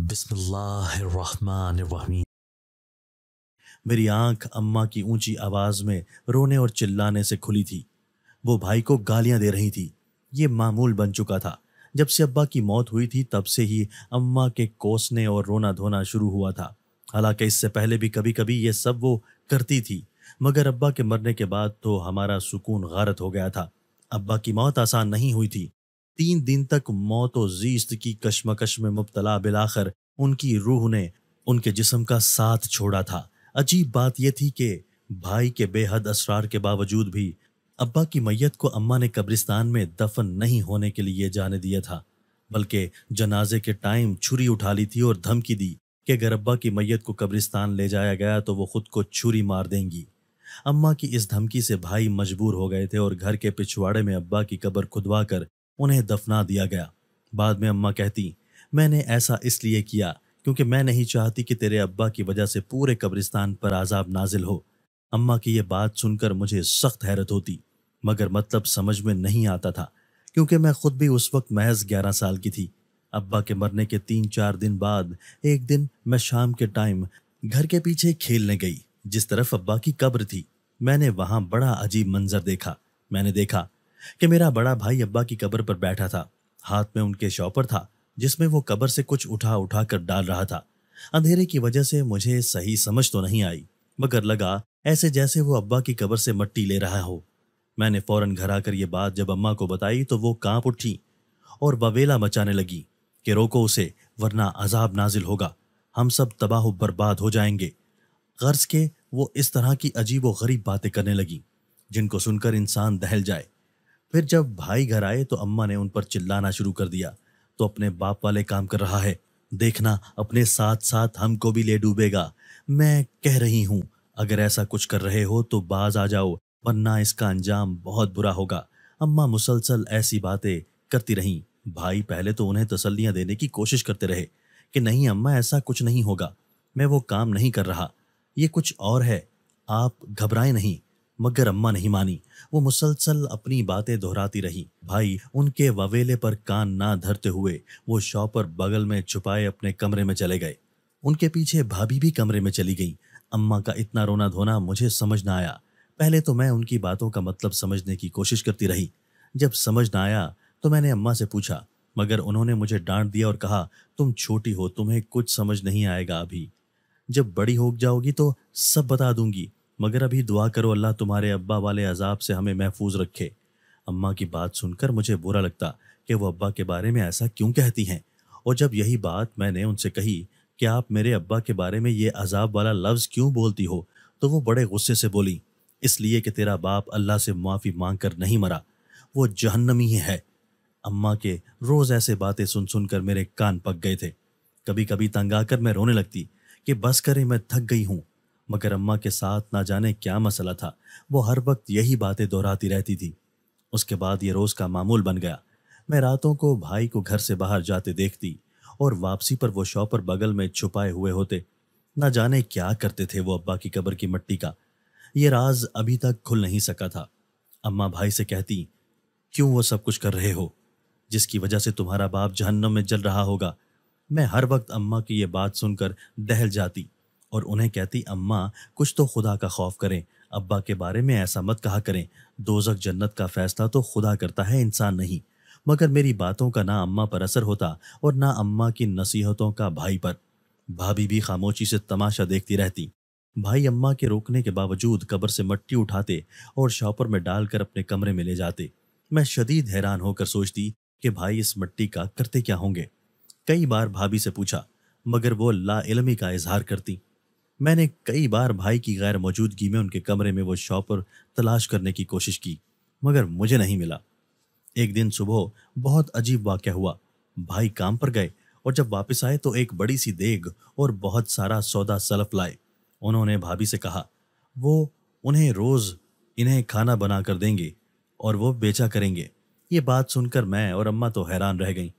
बिस्मिल्लाहिर्रहमानिर्रहीम। मेरी आंख अम्मा की ऊंची आवाज में रोने और चिल्लाने से खुली थी। वो भाई को गालियां दे रही थी। ये मामूल बन चुका था। जब से अब्बा की मौत हुई थी तब से ही अम्मा के कोसने और रोना धोना शुरू हुआ था। हालांकि इससे पहले भी कभी कभी ये सब वो करती थी, मगर अब्बा के मरने के बाद तो हमारा सुकून गारत हो गया था। अब्बा की मौत आसान नहीं हुई थी। 3 दिन तक मौत और जीस्त की कशमकश में मुब्तला बिलाखर उनकी रूह ने उनके जिस्म का साथ छोड़ा था। अजीब बात यह थी कि भाई के बेहद असरार के बावजूद भी अब्बा की मैयत को अम्मा ने कब्रिस्तान में दफन नहीं होने के लिए जाने दिया था, बल्कि जनाजे के टाइम छुरी उठा ली थी और धमकी दी कि अगर अब्बा की मैयत को कब्रिस्तान ले जाया गया तो वो खुद को छुरी मार देंगी। अम्मा की इस धमकी से भाई मजबूर हो गए थे और घर के पिछवाड़े में अब्बा की कब्र खुदवा कर उन्हें दफना दिया गया। बाद में अम्मा कहती, मैंने ऐसा इसलिए किया क्योंकि मैं नहीं चाहती कि तेरे अब्बा की वजह से पूरे कब्रिस्तान पर आजाब नाजिल हो। अम्मा की ये बात सुनकर मुझे सख्त हैरत होती, मगर मतलब समझ में नहीं आता था क्योंकि मैं खुद भी उस वक्त महज 11 साल की थी। अब्बा के मरने के 3-4 दिन बाद एक दिन मैं शाम के टाइम घर के पीछे खेलने गई, जिस तरफ अब्बा की कब्र थी। मैंने वहां बड़ा अजीब मंजर देखा। मैंने देखा कि मेरा बड़ा भाई अब्बा की कब्र पर बैठा था। हाथ में उनके शॉपर था जिसमें वो कब्र से कुछ उठा उठा कर डाल रहा था। अंधेरे की वजह से मुझे सही समझ तो नहीं आई, मगर लगा ऐसे जैसे वो अब्बा की कब्र से मट्टी ले रहा हो। मैंने फौरन घर आकर ये बात जब अम्मा को बताई तो वो कांप उठी और बवेला मचाने लगी कि रोको उसे, वरना अजाब नाजिल होगा, हम सब तबाह बर्बाद हो जाएंगे। गर्ज के वो इस तरह की अजीब व गरीब बातें करने लगी जिनको सुनकर इंसान दहल जाए। फिर जब भाई घर आए तो अम्मा ने उन पर चिल्लाना शुरू कर दिया, तो अपने बाप वाले काम कर रहा है, देखना अपने साथ साथ हमको भी ले डूबेगा। मैं कह रही हूं, अगर ऐसा कुछ कर रहे हो तो बाज आ जाओ, वरना इसका अंजाम बहुत बुरा होगा। अम्मा मुसलसल ऐसी बातें करती रहीं। भाई पहले तो उन्हें तसल्लियां देने की कोशिश करते रहे कि नहीं अम्मा, ऐसा कुछ नहीं होगा, मैं वो काम नहीं कर रहा, ये कुछ और है, आप घबराएं नहीं। मगर अम्मा नहीं मानी। वो मुसलसल अपनी बातें दोहराती रही। भाई उनके ववेले पर कान ना धरते हुए वो शॉपर बगल में छुपाए अपने कमरे में चले गए। उनके पीछे भाभी भी कमरे में चली गई। अम्मा का इतना रोना धोना मुझे समझ ना आया। पहले तो मैं उनकी बातों का मतलब समझने की कोशिश करती रही। जब समझ ना आया तो मैंने अम्मा से पूछा, मगर उन्होंने मुझे डांट दिया और कहा, तुम छोटी हो, तुम्हें कुछ समझ नहीं आएगा अभी, जब बड़ी हो जाओगी तो सब बता दूंगी, मगर अभी दुआ करो अल्लाह तुम्हारे अब्बा वाले अजाब से हमें महफूज रखे। अम्मा की बात सुनकर मुझे बुरा लगता कि वो अब्बा के बारे में ऐसा क्यों कहती हैं, और जब यही बात मैंने उनसे कही कि आप मेरे अब्बा के बारे में ये अजाब वाला लफ्ज़ क्यों बोलती हो, तो वो बड़े गुस्से से बोली, इसलिए कि तेरा बाप अल्लाह से माफ़ी मांग कर नहीं मरा, वो जहन्नमी ही है। अम्मा के रोज़ ऐसे बातें सुन सुनकर मेरे कान पक गए थे। कभी कभी तंग आकर मैं रोने लगती कि बस करे, मैं थक गई हूँ। मगर अम्मा के साथ ना जाने क्या मसला था, वो हर वक्त यही बातें दोहराती रहती थी। उसके बाद ये रोज का मामूल बन गया। मैं रातों को भाई को घर से बाहर जाते देखती और वापसी पर वो शॉपर बगल में छुपाए हुए होते। ना जाने क्या करते थे वो अब्बा की कब्र की मिट्टी का। ये राज अभी तक खुल नहीं सका था। अम्मा भाई से कहती, क्यों वो सब कुछ कर रहे हो जिसकी वजह से तुम्हारा बाप जहन्नम में जल रहा होगा। मैं हर वक्त अम्मा की ये बात सुनकर दहल जाती और उन्हें कहती, अम्मा कुछ तो खुदा का खौफ करें, अब्बा के बारे में ऐसा मत कहा करें, दोजख जन्नत का फैसला तो खुदा करता है, इंसान नहीं। मगर मेरी बातों का ना अम्मा पर असर होता और ना अम्मा की नसीहतों का भाई पर। भाभी भी खामोशी से तमाशा देखती रहती। भाई अम्मा के रोकने के बावजूद कब्र से मट्टी उठाते और शॉपर में डालकर अपने कमरे में ले जाते। मैं शदीद हैरान होकर सोचती कि भाई इस मिट्टी का करते क्या होंगे। कई बार भाभी से पूछा, मगर वो ला इल्मी का इजहार करती। मैंने कई बार भाई की गैर मौजूदगी में उनके कमरे में वो शॉपर तलाश करने की कोशिश की, मगर मुझे नहीं मिला। एक दिन सुबह बहुत अजीब वाक़या हुआ। भाई काम पर गए और जब वापस आए तो एक बड़ी सी देग और बहुत सारा सौदा सलफ लाए। उन्होंने भाभी से कहा वो उन्हें रोज इन्हें खाना बना कर देंगे और वो बेचा करेंगे। ये बात सुनकर मैं और अम्मा तो हैरान रह गईं,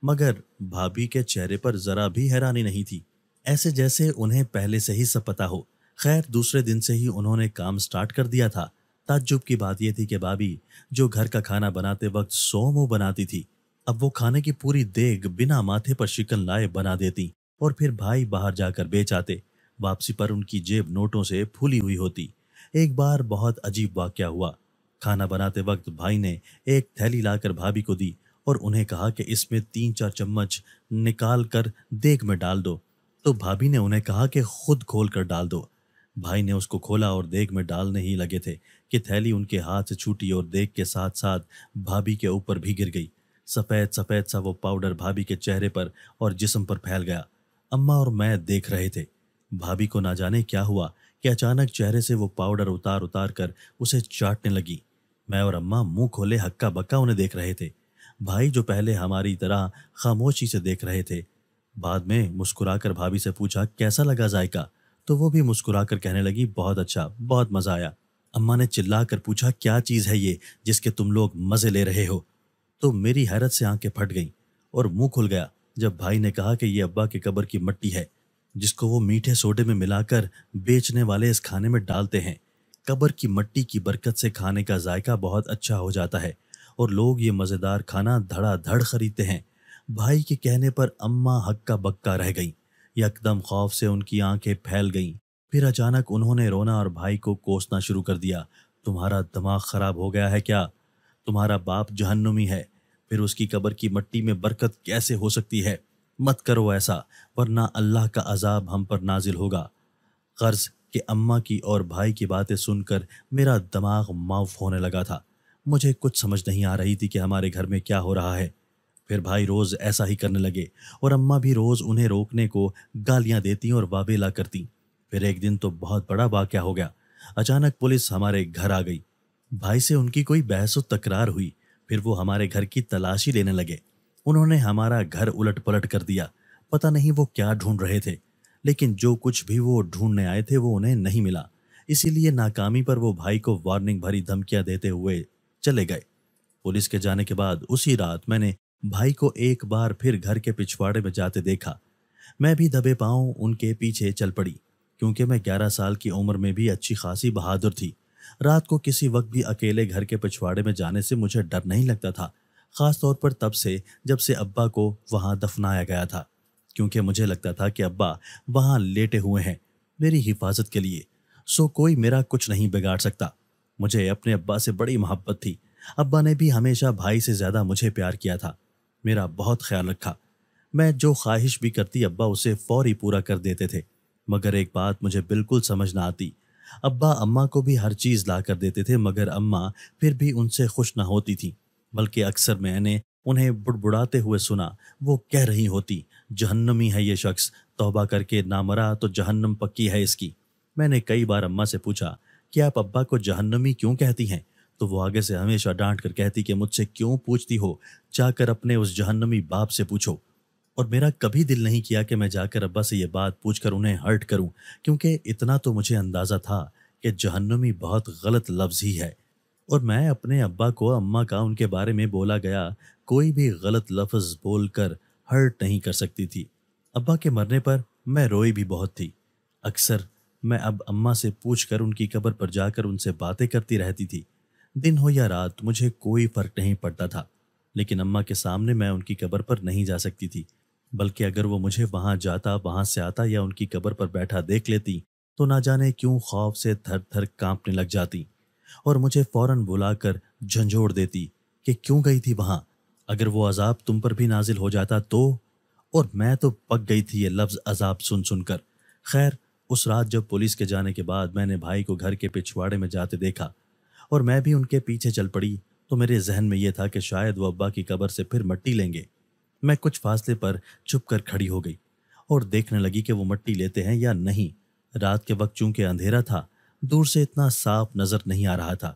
मगर भाभी के चेहरे पर जरा भी हैरानी नहीं थी, ऐसे जैसे उन्हें पहले से ही सब पता हो। खैर दूसरे दिन से ही उन्होंने काम स्टार्ट कर दिया था। ताज्जुब की बात यह थी कि भाभी जो घर का खाना बनाते वक्त 100 मुंह बनाती थी, अब वो खाने की पूरी देग बिना माथे पर शिकन लाए बना देती। और फिर भाई बाहर जाकर बेच आते। वापसी पर उनकी जेब नोटों से फूली हुई होती। एक बार बहुत अजीब वाकया हुआ। खाना बनाते वक्त भाई ने एक थैली लाकर भाभी को दी और उन्हें कहा कि इसमें 3-4 चम्मच निकाल कर देग में डाल दो। तो भाभी ने उन्हें कहा कि खुद खोल कर डाल दो। भाई ने उसको खोला और देग में डालने ही लगे थे कि थैली उनके हाथ से छूटी और देग के साथ साथ भाभी के ऊपर भी गिर गई। सफ़ेद सफ़ेद सा वो पाउडर भाभी के चेहरे पर और जिस्म पर फैल गया। अम्मा और मैं देख रहे थे। भाभी को ना जाने क्या हुआ कि अचानक चेहरे से वो पाउडर उतार उतार कर उसे चाटने लगी। मैं और अम्मा मुंह खोले हक्का बक्का उन्हें देख रहे थे। भाई जो पहले हमारी तरह खामोशी से देख रहे थे, बाद में मुस्कुराकर भाभी से पूछा कैसा लगा जायका, तो वो भी मुस्कुराकर कहने लगी बहुत अच्छा, बहुत मजा आया। अम्मा ने चिल्लाकर पूछा क्या चीज़ है ये जिसके तुम लोग मज़े ले रहे हो। तो मेरी हैरत से आंखें फट गईं और मुंह खुल गया जब भाई ने कहा कि ये अब्बा के कब्र की मिट्टी है जिसको वो मीठे सोडे में मिलाकर बेचने वाले इस खाने में डालते हैं। कब्र की मिट्टी की बरकत से खाने का जायका बहुत अच्छा हो जाता है और लोग ये मज़ेदार खाना धड़ाधड़ खरीदते हैं। भाई के कहने पर अम्मा हक्का बक्का रह गईं। यकदम खौफ से उनकी आंखें फैल गईं। फिर अचानक उन्होंने रोना और भाई को कोसना शुरू कर दिया। तुम्हारा दिमाग खराब हो गया है क्या? तुम्हारा बाप जहन्नुमी है, फिर उसकी कब्र की मिट्टी में बरकत कैसे हो सकती है? मत करो ऐसा, वरना अल्लाह का अजाब हम पर नाजिल होगा। कर्ज कि अम्मा की और भाई की बातें सुनकर मेरा दिमाग माउफ होने लगा था। मुझे कुछ समझ नहीं आ रही थी कि हमारे घर में क्या हो रहा है। फिर भाई रोज ऐसा ही करने लगे और अम्मा भी रोज उन्हें रोकने को गालियां देती और वावेला करती। फिर एक दिन तो बहुत बड़ा वाकया हो गया। अचानक पुलिस हमारे घर आ गई। भाई से उनकी कोई बहस तकरार हुई। फिर वो हमारे घर की तलाशी लेने लगे। उन्होंने हमारा घर उलट पलट कर दिया। पता नहीं वो क्या ढूंढ रहे थे, लेकिन जो कुछ भी वो ढूंढने आए थे वो उन्हें नहीं मिला। इसीलिए नाकामी पर वो भाई को वार्निंग भरी धमकियां देते हुए चले गए। पुलिस के जाने के बाद उसी रात मैंने भाई को एक बार फिर घर के पिछवाड़े में जाते देखा। मैं भी दबे पांव उनके पीछे चल पड़ी, क्योंकि मैं 11 साल की उम्र में भी अच्छी खासी बहादुर थी। रात को किसी वक्त भी अकेले घर के पिछवाड़े में जाने से मुझे डर नहीं लगता था, खास तौर पर तब से जब से अब्बा को वहां दफनाया गया था, क्योंकि मुझे लगता था कि अब्बा वहां लेटे हुए हैं मेरी हिफाजत के लिए, सो कोई मेरा कुछ नहीं बिगाड़ सकता। मुझे अपने अब्बा से बड़ी मोहब्बत थी। अब्बा ने भी हमेशा भाई से ज्यादा मुझे प्यार किया था, मेरा बहुत ख्याल रखा। मैं जो ख्वाहिश भी करती अब्बा उसे फौरी पूरा कर देते थे। मगर एक बात मुझे बिल्कुल समझ ना आती। अब्बा अम्मा को भी हर चीज़ ला कर देते थे, मगर अम्मा फिर भी उनसे खुश ना होती थी। बल्कि अक्सर मैंने उन्हें बुड़बुड़ाते हुए सुना। वो कह रही होती, जहन्नमी है ये शख्स, तौबा करके ना मरा तो जहन्नम पक्की है इसकी। मैंने कई बार अम्मा से पूछा कि आप अब्बा को जहन्नमी क्यों कहती हैं? तो वो आगे से हमेशा डांट कर कहती कि मुझसे क्यों पूछती हो, जाकर अपने उस जहन्नमी बाप से पूछो। और मेरा कभी दिल नहीं किया कि मैं जाकर अब्बा से ये बात पूछकर उन्हें हर्ट करूं, क्योंकि इतना तो मुझे अंदाज़ा था कि जहन्नुमी बहुत गलत लफ्ज़ ही है और मैं अपने अब्बा को अम्मा का उनके बारे में बोला गया कोई भी गलत लफ्ज़ बोलकर हर्ट नहीं कर सकती थी। अब्बा के मरने पर मैं रोई भी बहुत थी। अक्सर मैं अब अम्मा से पूछकर उनकी कब्र पर जाकर उनसे बातें करती रहती थी। दिन हो या रात मुझे कोई फ़र्क नहीं पड़ता था, लेकिन अम्मा के सामने मैं उनकी कब्र पर नहीं जा सकती थी। बल्कि अगर वो मुझे वहां जाता, वहां से आता या उनकी कब्र पर बैठा देख लेती तो ना जाने क्यों खौफ से थर थर कांपने लग जाती और मुझे फौरन बुलाकर झंझोड़ देती कि क्यों गई थी वहां, अगर वो अजाब तुम पर भी नाजिल हो जाता तो। और मैं तो पक गई थी ये लफ्ज़ अजाब सुन सुनकर। खैर, उस रात जब पुलिस के जाने के बाद मैंने भाई को घर के पिछवाड़े में जाते देखा और मैं भी उनके पीछे चल पड़ी, तो मेरे जहन में यह था कि शायद वो अब्बा की कब्र से फिर मिट्टी लेंगे। मैं कुछ फासले पर चुप कर खड़ी हो गई और देखने लगी कि वो मिट्टी लेते हैं या नहीं। रात के वक्त चूंकि अंधेरा था, दूर से इतना साफ नजर नहीं आ रहा था,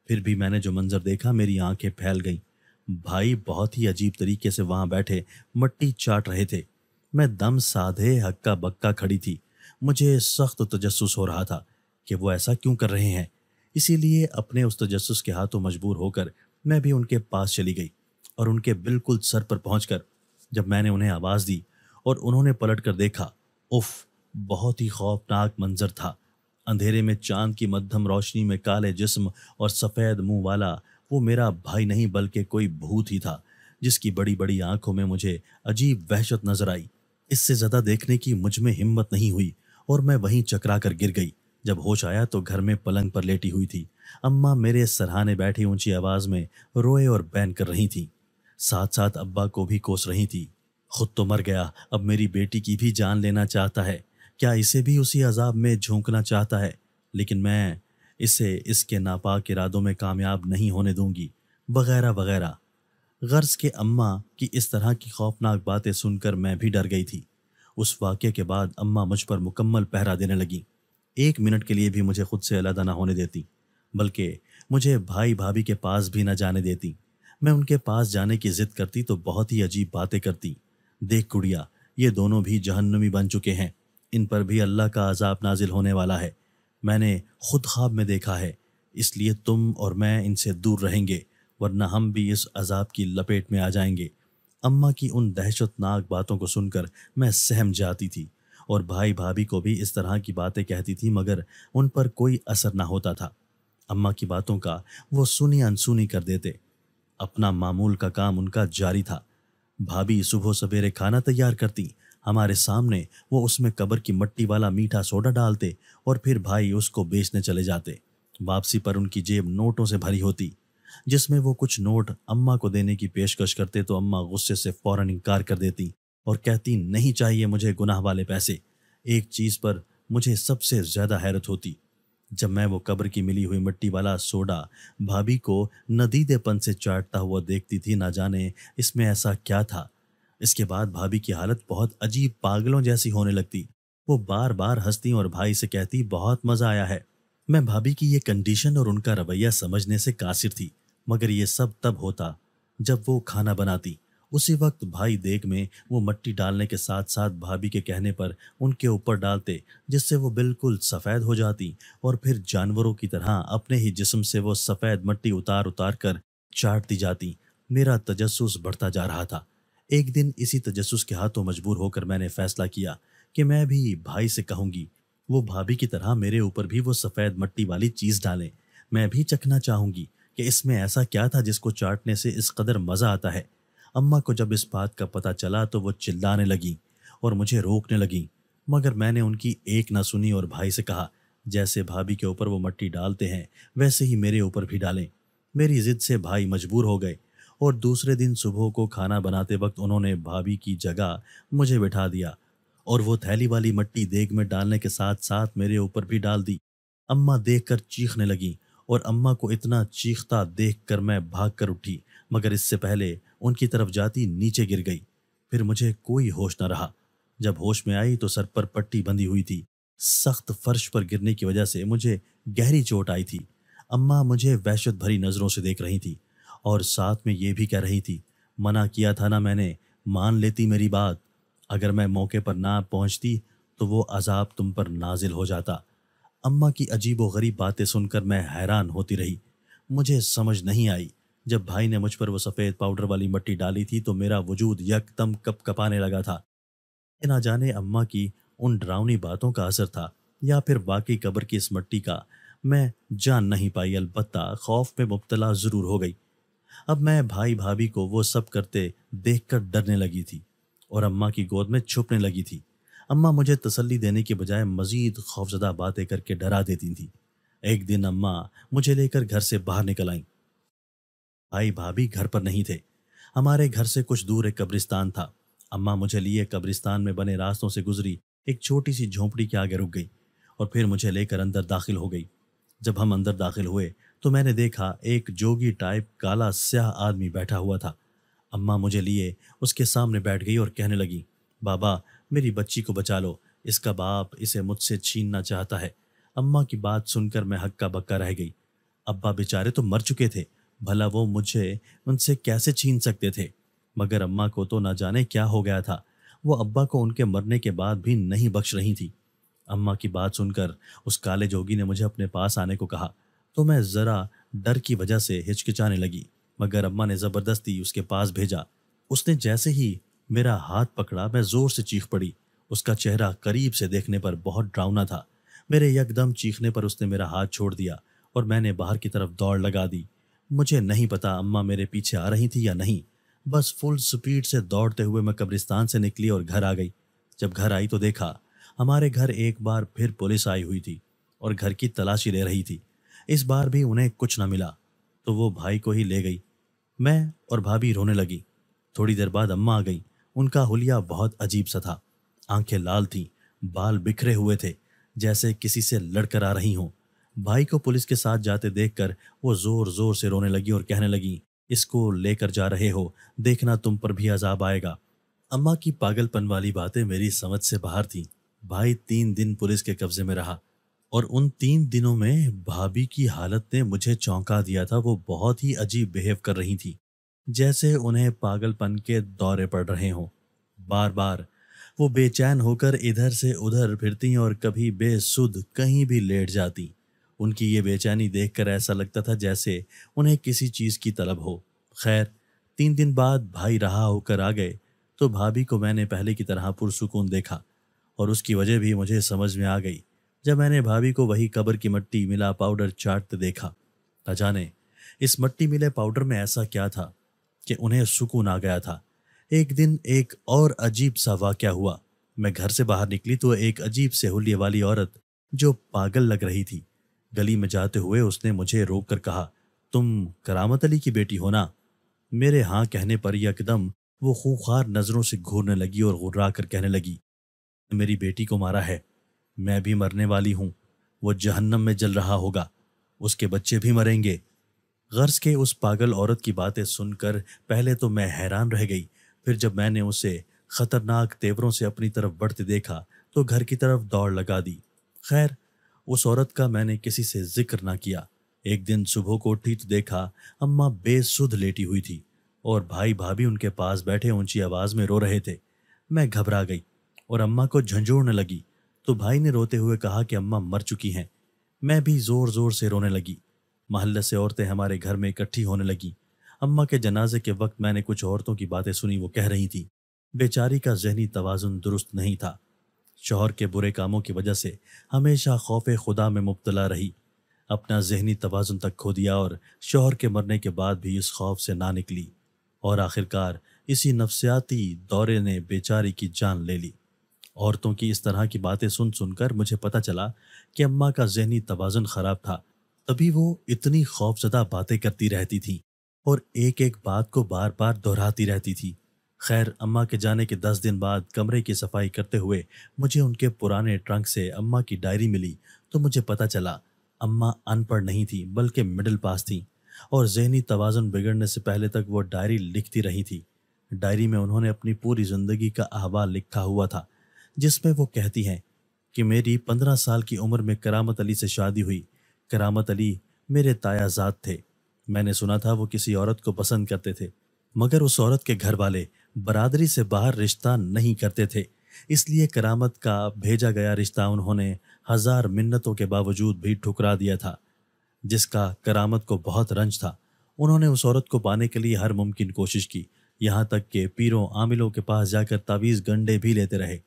फिर भी मैंने जो मंजर देखा मेरी आंखें फैल गईं। भाई बहुत ही अजीब तरीके से वहां बैठे मिट्टी चाट रहे थे। मैं दम साधे हक्का बक्का खड़ी थी। मुझे सख्त तजस्सुस हो रहा था कि वो ऐसा क्यों कर रहे हैं। इसीलिए अपने उस तजस्सुस के हाथों मजबूर होकर मैं भी उनके पास चली गई और उनके बिल्कुल सर पर पहुंचकर जब मैंने उन्हें आवाज़ दी और उन्होंने पलट कर देखा, उफ, बहुत ही खौफनाक मंजर था। अंधेरे में चांद की मध्यम रोशनी में काले जिस्म और सफ़ेद मुंह वाला वो मेरा भाई नहीं बल्कि कोई भूत ही था, जिसकी बड़ी बड़ी आंखों में मुझे अजीब वहशत नजर आई। इससे ज़्यादा देखने की मुझ में हिम्मत नहीं हुई और मैं वहीं चकरा कर गिर गई। जब होश आया तो घर में पलंग पर लेटी हुई थी। अम्मा मेरे सरहाने बैठी ऊंची आवाज में रोए और बैन कर रही थी। साथ साथ अब्बा को भी कोस रही थी। खुद तो मर गया, अब मेरी बेटी की भी जान लेना चाहता है। क्या इसे भी उसी अजाब में झोंकना चाहता है? लेकिन मैं इसे इसके नापाक इरादों में कामयाब नहीं होने दूंगी, वगैरह वगैरह। गर्ज के अम्मा की इस तरह की खौफनाक बातें सुनकर मैं भी डर गई थी। उस वाक़ये के बाद अम्मा मुझ पर मुकम्मल पहरा देने लगी। 1 मिनट के लिए भी मुझे खुद से अलग ना होने देती, बल्कि मुझे भाई भाभी के पास भी न जाने देती। मैं उनके पास जाने की जिद करती तो बहुत ही अजीब बातें करती। देख गुड़िया, ये दोनों भी जहन्नमी बन चुके हैं, इन पर भी अल्लाह का अजाब नाजिल होने वाला है। मैंने खुद ख्वाब में देखा है, इसलिए तुम और मैं इनसे दूर रहेंगे, वरना हम भी इस अजाब की लपेट में आ जाएंगे। अम्मा की उन दहशतनाक बातों को सुनकर मैं सहम जाती थी और भाई भाभी को भी इस तरह की बातें कहती थी, मगर उन पर कोई असर ना होता था। अम्मा की बातों का वो सुनी अनसुनी कर देते। अपना मामूल का काम उनका जारी था। भाभी सुबह सवेरे खाना तैयार करती, हमारे सामने वो उसमें कब्र की मट्टी वाला मीठा सोडा डालते और फिर भाई उसको बेचने चले जाते। वापसी पर उनकी जेब नोटों से भरी होती, जिसमें वो कुछ नोट अम्मा को देने की पेशकश करते तो अम्मा गुस्से से फौरन इनकार कर देती और कहती, नहीं चाहिए मुझे गुनाह वाले पैसे। एक चीज़ पर मुझे सबसे ज़्यादा हैरत होती, जब मैं वो कब्र की मिली हुई मिट्टी वाला सोडा भाभी को नदीदेपन से चाटता हुआ देखती थी। ना जाने इसमें ऐसा क्या था। इसके बाद भाभी की हालत बहुत अजीब पागलों जैसी होने लगती। वो बार बार हंसती और भाई से कहती, बहुत मज़ा आया है। मैं भाभी की ये कंडीशन और उनका रवैया समझने से कासिर थी, मगर ये सब तब होता जब वो खाना बनाती। उसी वक्त भाई देग में वो मट्टी डालने के साथ साथ भाभी के कहने पर उनके ऊपर डालते, जिससे वो बिल्कुल सफ़ेद हो जाती और फिर जानवरों की तरह अपने ही जिस्म से वो सफ़ेद मट्टी उतार उतार कर चाटती जाती। मेरा तजस्सुस बढ़ता जा रहा था। एक दिन इसी तजस्सुस के हाथों मजबूर होकर मैंने फैसला किया कि मैं भी भाई से कहूंगी वो भाभी की तरह मेरे ऊपर भी वो सफ़ेद मट्टी वाली चीज़ डालें। मैं भी चखना चाहूंगी कि इसमें ऐसा क्या था जिसको चाटने से इस कदर मज़ा आता है। अम्मा को जब इस बात का पता चला तो वो चिल्लाने लगी और मुझे रोकने लगी, मगर मैंने उनकी एक ना सुनी और भाई से कहा, जैसे भाभी के ऊपर वो मट्टी डालते हैं वैसे ही मेरे ऊपर भी डालें। मेरी जिद से भाई मजबूर हो गए और दूसरे दिन सुबह को खाना बनाते वक्त उन्होंने भाभी की जगह मुझे बिठा दिया और वो थैली वाली मट्टी देग में डालने के साथ साथ मेरे ऊपर भी डाल दी। अम्मा देखकर चीखने लगी और अम्मा को इतना चीखता देखकर मैं भाग कर उठी, मगर इससे पहले उनकी तरफ जाती नीचे गिर गई। फिर मुझे कोई होश न रहा। जब होश में आई तो सर पर पट्टी बंधी हुई थी। सख्त फर्श पर गिरने की वजह से मुझे गहरी चोट आई थी। अम्मा मुझे वहशत भरी नज़रों से देख रही थी और साथ में ये भी कह रही थी, मना किया था ना मैंने, मान लेती मेरी बात। अगर मैं मौके पर ना पहुंचती तो वो अजाब तुम पर नाजिल हो जाता। अम्मा की अजीबो गरीब बातें सुनकर मैं हैरान होती रही। मुझे समझ नहीं आई। जब भाई ने मुझ पर वो सफ़ेद पाउडर वाली मट्टी डाली थी तो मेरा वजूद यकदम कपकपाने लगा था। ये ना जाने अम्मा की उन डरावनी बातों का असर था या फिर वाकई कब्र की इस मट्टी का। मैं जान नहीं पाई, अलबत्ता खौफ में मुब्तला ज़रूर हो गई। अब मैं भाई भाभी को वो सब करते देखकर डरने लगी थी और अम्मा की गोद में छुपने लगी थी। अम्मा मुझे तसल्ली देने के बजाय मजीद खौफजदा बातें करके डरा देती थी। एक दिन अम्मा मुझे लेकर घर से बाहर निकल आईं। भाई भाभी घर पर नहीं थे। हमारे घर से कुछ दूर एक कब्रिस्तान था। अम्मा मुझे लिए कब्रिस्तान में बने रास्तों से गुजरी, एक छोटी सी झोंपड़ी के आगे रुक गई और फिर मुझे लेकर अंदर दाखिल हो गई। जब हम अंदर दाखिल हुए तो मैंने देखा एक जोगी टाइप काला स्याह आदमी बैठा हुआ था। अम्मा मुझे लिए उसके सामने बैठ गई और कहने लगी, बाबा मेरी बच्ची को बचा लो, इसका बाप इसे मुझसे छीनना चाहता है। अम्मा की बात सुनकर मैं हक्का बक्का रह गई। अब्बा बेचारे तो मर चुके थे, भला वो मुझे उनसे कैसे छीन सकते थे। मगर अम्मा को तो ना जाने क्या हो गया था, वो अब्बा को उनके मरने के बाद भी नहीं बख्श रही थी। अम्मा की बात सुनकर उस काले जोगी ने मुझे अपने पास आने को कहा तो मैं ज़रा डर की वजह से हिचकिचाने लगी, मगर अम्मा ने ज़बरदस्ती उसके पास भेजा। उसने जैसे ही मेरा हाथ पकड़ा मैं ज़ोर से चीख पड़ी। उसका चेहरा करीब से देखने पर बहुत डरावना था। मेरे यकदम चीखने पर उसने मेरा हाथ छोड़ दिया और मैंने बाहर की तरफ दौड़ लगा दी। मुझे नहीं पता अम्मा मेरे पीछे आ रही थी या नहीं। बस फुल स्पीड से दौड़ते हुए मैं कब्रिस्तान से निकली और घर आ गई। جب گھر آئی تو دیکھا ہمارے گھر ایک بار پھر پولیس آئی ہوئی تھی اور گھر کی تلاشی لے رہی تھی۔ اس بار بھی انہیں کچھ نہ ملا تو وہ بھائی کو ہی لے گئی۔ میں اور بھابھی رونے لگی۔ تھوڑی دیر بعد اماں آ گئی۔ ان کا حلیہ بہت عجیب سا تھا۔ آنکھیں لال تھیں، بال بکھرے ہوئے تھے جیسے کسی سے لڑ کر آ رہی ہوں۔ بھائی کو پولیس کے ساتھ جاتے دیکھ کر وہ زور زور سے رونے لگی اور کہنے لگی، اس کو لے کر جا رہے ہو، دیکھنا تم پر بھی عذاب آئے گا۔ اماں کی پاگل پن والی باتیں میری سمجھ سے باہر تھیں۔ بھائی 3 دن پولیس کے قبضے میں رہا اور ان 3 دنوں میں بھابھی کی حالت نے مجھے چونکا دیا تھا۔ وہ بہت ہی عجیب بہیو کر رہی تھی، جیسے انہیں پاگل پن کے دورے پڑ رہے ہوں۔ بار بار وہ بے چین ہو کر ادھر سے ادھر پھرتی اور کبھی بے سدھ کہیں بھی لیٹ جاتی۔ ان کی یہ بے چینی دیکھ کر ایسا لگتا تھا جیسے انہیں کسی چیز کی طلب ہو۔ خیر 3 دن بعد بھائی رہا ہو کر آ گئے تو بھابھی کو میں نے پہلے کی طرح پرسکون دیکھا اور اس کی وجہ بھی مجھے سمجھ میں آ گئی جب میں نے بھابھی کو وہی قبر کی مٹی ملا پاؤڈر چاٹتے دیکھا۔ نہ جانے اس مٹی ملے پاؤڈر میں ایسا کیا تھا کہ انہیں سکون آ گیا تھا۔ ایک دن ایک اور عجیب سا واقعہ ہوا۔ میں گھر سے باہر نکلی تو ایک عجیب سے حلیے والی عورت جو پاگل لگ رہی تھی، گلی میں جاتے ہوئے اس نے مجھے روک کر کہا، تم کرامت علی کی بیٹی ہو نا؟ میرے ہاں کہنے پر یکدم وہ خونخوار نظروں سے گھورنے لگی اور غرا کر کہنے لگی، میری بیٹی کو مارا ہے، میں بھی مرنے والی ہوں، وہ جہنم میں جل رہا ہوگا، اس کے بچے بھی مریں گے۔ غرض کے اس پاگل عورت کی باتیں سن کر پہلے تو میں حیران رہ گئی، پھر جب میں نے اسے خطرناک تیوروں سے اپنی طرف بڑھتے دیکھا تو گھر کی طرف دوڑ لگا دی۔ خیر اس عورت کا میں نے کسی سے ذکر نہ کیا۔ ایک دن صبح کو اٹھی تو دیکھا اماں بے سدھ لیٹی ہوئی تھی اور بھائی بھابھی ان کے پاس بیٹھے اونچی آواز میں رو رہے تھے۔ میں گھبرا گئی اور اماں کو جھنجھوڑنے لگی تو بھائی نے روتے ہوئے کہا کہ اماں مر چکی ہیں۔ میں بھی زور زور سے رونے لگی۔ محلے سے عورتیں ہمارے گھر میں اکٹھی ہونے لگیں۔ اماں کے جنازے کے وقت میں نے کچھ عورتوں کی باتیں سنی۔ وہ کہہ رہی تھی بیچاری کا ذہنی توازن درست نہیں تھا، شوہر کے برے کاموں کی وجہ سے ہمیشہ خوف خدا میں مبتلا رہی، اپنا ذہنی توازن تک کھو دیا اور شوہر کے مرنے کے بعد بھی اس خوف سے نہ نکلی اور آخرکار اسی نفسیاتی دورے نے بیچاری کی جان لے لی۔ عورتوں کی اس طرح کی باتیں سن سن کر مجھے پتہ چلا کہ اماں کا ذہنی توازن خراب تھا، تبھی وہ اتنی خوفزدہ باتیں کرتی رہتی تھی اور ایک ایک بات کو بار بار دہراتی رہتی تھی۔ خیر اماں کے جانے کے 10 دن بعد کمرے کی صفائی کرتے ہوئے مجھے ان کے پرانے ٹرنک سے اماں کی ڈائری ملی تو مجھے پتہ چلا اماں ان پڑھ نہیں تھی بلکہ مڈل پاس تھیں اور ذہنی توازن بگڑنے سے پہلے تک وہ ڈائری لکھتی رہی تھی۔ ڈائری میں انہوں نے اپنی پوری زندگی کا احوال لکھا ہوا تھا، جس میں وہ کہتی ہیں کہ میری 15 سال کی عمر میں کرامت علی سے شادی ہوئی۔ کرامت علی میرے تایا زاد تھے۔ میں نے سنا تھا وہ کسی عورت کو پسند کرتے تھے، مگر اس عورت کے گھر والے برادری سے باہر رشتہ نہیں کرتے تھے، اس لیے کرامت کا بھیجا گیا رشتہ انہوں نے 1000 منتوں کے باوجود بھی ٹھکرا دیا تھا، جس کا کرامت کو بہت رنج تھا۔ انہوں نے اس عورت کو پانے کے لیے ہر ممکن کوشش کی، یہاں تک کہ پیروں عاملوں کے پاس جا کر تعویذ گنڈے بھی لیتے رہے،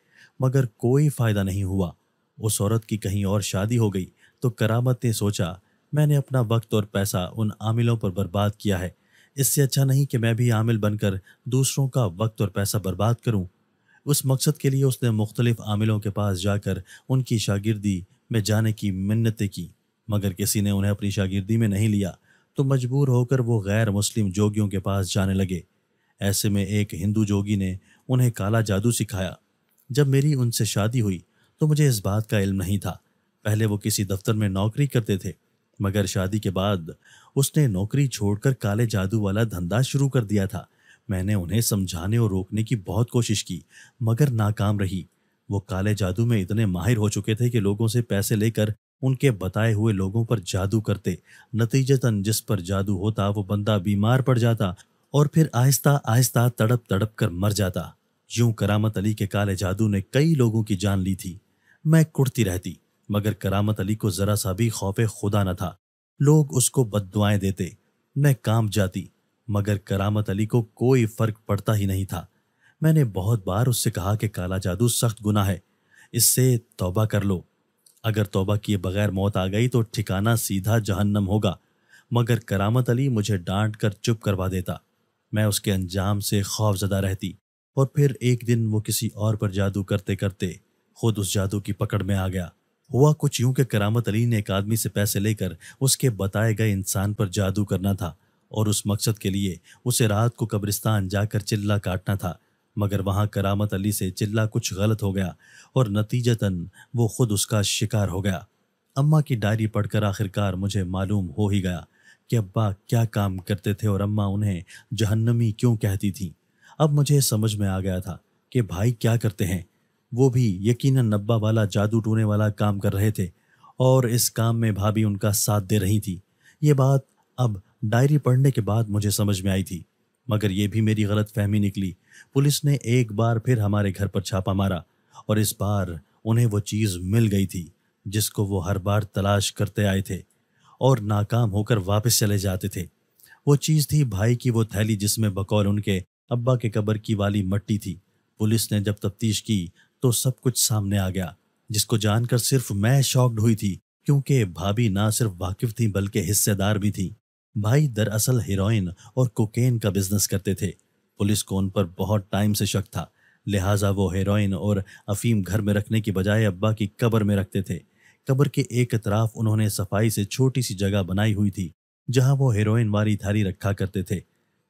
مگر کوئی فائدہ نہیں ہوا۔ اس عورت کی کہیں اور شادی ہو گئی تو کرامت نے سوچا میں نے اپنا وقت اور پیسہ ان عاملوں پر برباد کیا ہے، اس سے اچھا نہیں کہ میں بھی عامل بن کر دوسروں کا وقت اور پیسہ برباد کروں۔ اس مقصد کے لیے اس نے مختلف عاملوں کے پاس جا کر ان کی شاگردی میں جانے کی منتیں کی، مگر کسی نے انہیں اپنی شاگردی میں نہیں لیا تو مجبور ہو کر وہ غیر مسلم جوگیوں کے پاس جانے لگے۔ ایسے میں ایک ہندو جوگی نے انہیں کالا جادو سکھایا۔ جب میری ان سے شادی ہوئی تو مجھے اس بات کا علم نہیں تھا۔ پہلے وہ کسی دفتر میں نوکری کرتے تھے، مگر شادی کے بعد اس نے نوکری چھوڑ کر کالے جادو والا دھندا شروع کر دیا تھا۔ میں نے انہیں سمجھانے اور روکنے کی بہت کوشش کی مگر ناکام رہی۔ وہ کالے جادو میں اتنے ماہر ہو چکے تھے کہ لوگوں سے پیسے لے کر ان کے بتائے ہوئے لوگوں پر جادو کرتے، نتیجتاً جس پر جادو ہوتا وہ بندہ بیمار پڑ جاتا اور پھر آہستہ آہستہ تڑپ تڑپ کر مر جاتا۔ یوں کرامت علی کے کالے جادو نے کئی لوگوں کی جان لی تھی۔ میں کڑتی رہتی مگر کرامت علی کو ذرا سا بھی خوف خدا نہ تھا۔ لوگ اس کو بد دعائیں دیتے، میں کانپ جاتی مگر کرامت علی کو کوئی فرق پڑتا ہی نہیں تھا۔ میں نے بہت بار اس سے کہا کہ کالا جادو سخت گناہ ہے، اس سے توبہ کر لو، اگر توبہ کیے بغیر موت آ گئی تو ٹھکانہ سیدھا جہنم ہوگا، مگر کرامت علی مجھے ڈانٹ کر چپ کروا دیتا۔ میں اس کے انجام سے خوف زدہ رہتی और फिर एक दिन वो किसी और पर जादू करते करते खुद उस जादू की पकड़ में आ गया। हुआ कुछ यूं कि करामत अली ने एक आदमी से पैसे लेकर उसके बताए गए इंसान पर जादू करना था और उस मकसद के लिए उसे रात को कब्रिस्तान जाकर चिल्ला काटना था। मगर वहां करामत अली से चिल्ला कुछ गलत हो गया और नतीजतन वो खुद उसका शिकार हो गया। अम्मा की डायरी पढ़कर आखिरकार मुझे मालूम हो ही गया कि अब्बा क्या काम करते थे और अम्मा उन्हें जहन्नमी क्यों कहती थी। अब मुझे समझ में आ गया था कि भाई क्या करते हैं। वो भी यकीनन नब्बा वाला जादू टूने वाला काम कर रहे थे और इस काम में भाभी उनका साथ दे रही थी। ये बात अब डायरी पढ़ने के बाद मुझे समझ में आई थी, मगर ये भी मेरी गलत फहमी निकली। पुलिस ने एक बार फिर हमारे घर पर छापा मारा और इस बार उन्हें वो चीज़ मिल गई थी जिसको वो हर बार तलाश करते आए थे और नाकाम होकर वापस चले जाते थे। वो चीज़ थी भाई की वो थैली जिसमें बकौल उनके अब्बा के कब्र की वाली मट्टी थी। पुलिस ने जब तफ्तीश की तो सब कुछ सामने आ गया, जिसको जानकर सिर्फ मैं शॉक्ड हुई थी, क्योंकि भाभी ना सिर्फ वाकिफ थी बल्कि हिस्सेदार भी थी। भाई दरअसल हेरोइन और कोकेन का बिजनेस करते थे। पुलिस को उन पर बहुत टाइम से शक था, लिहाजा वो हेरोइन और अफीम घर में रखने की बजाय अब्बा की कब्र में रखते थे। कब्र के एक तरफ उन्होंने सफाई से छोटी सी जगह बनाई हुई थी जहां वो हेरोइन वाली थाली रखा करते थे।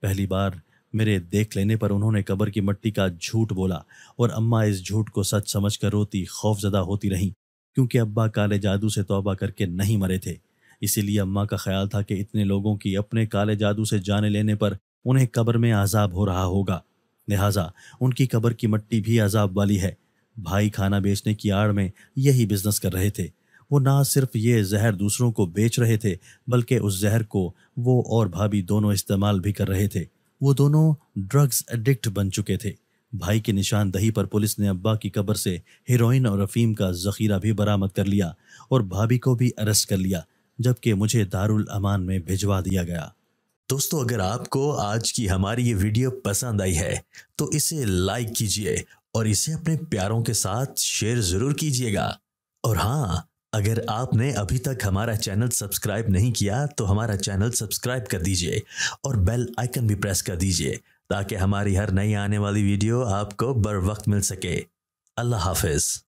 पहली बार मेरे देख लेने पर उन्होंने कब्र की मिट्टी का झूठ बोला और अम्मा इस झूठ को सच समझकर रोती खौफजदा होती रहीं, क्योंकि अब्बा काले जादू से तौबा करके नहीं मरे थे। इसीलिए अम्मा का ख्याल था कि इतने लोगों की अपने काले जादू से जाने लेने पर उन्हें कब्र में अजाब हो रहा होगा, लिहाजा उनकी कब्र की मिट्टी भी अजाब वाली है। भाई खाना बेचने की आड़ में यही बिजनेस कर रहे थे। वो ना सिर्फ ये जहर दूसरों को बेच रहे थे बल्कि उस जहर को वो और भाभी दोनों इस्तेमाल भी कर रहे थे। वो दोनों ड्रग्स एडिक्ट बन चुके थे। भाई की निशानदही पर पुलिस ने अब्बा की कब्र से हेरोइन और अफीम का जखीरा भी बरामद कर लिया और भाभी को भी अरेस्ट कर लिया, जबकि मुझे दारुल अमान में भिजवा दिया गया। दोस्तों, अगर आपको आज की हमारी ये वीडियो पसंद आई है तो इसे लाइक कीजिए और इसे अपने प्यारों के साथ शेयर जरूर कीजिएगा। और हाँ, अगर आपने अभी तक हमारा चैनल सब्सक्राइब नहीं किया तो हमारा चैनल सब्सक्राइब कर दीजिए और बेल आइकन भी प्रेस कर दीजिए ताकि हमारी हर नई आने वाली वीडियो आपको बर वक्त मिल सके। अल्लाह हाफिज।